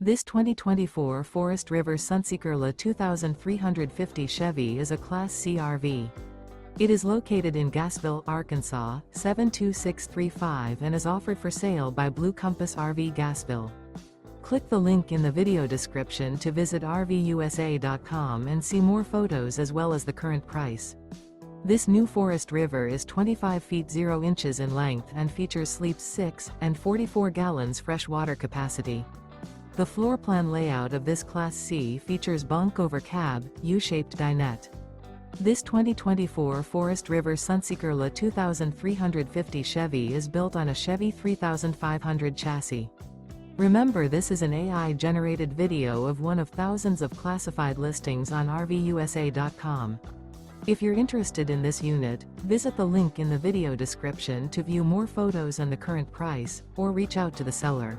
This 2024 Forest River Sunseeker La 2350 Chevy is a Class C RV. It is located in Gassville, Arkansas, 72635 and is offered for sale by Blue Compass RV Gassville. Click the link in the video description to visit RVUSA.com and see more photos as well as the current price. This new Forest River is 25 feet 0 inches in length and features sleeps 6 and 44 gallons fresh water capacity. The floor plan layout of this Class C features Bunk Over Cab, U-shaped dinette. This 2024 Forest River Sunseeker La 2350 Chevy is built on a Chevy 3500 chassis. Remember, this is an AI-generated video of one of thousands of classified listings on RVUSA.com. If you're interested in this unit, visit the link in the video description to view more photos and the current price, or reach out to the seller.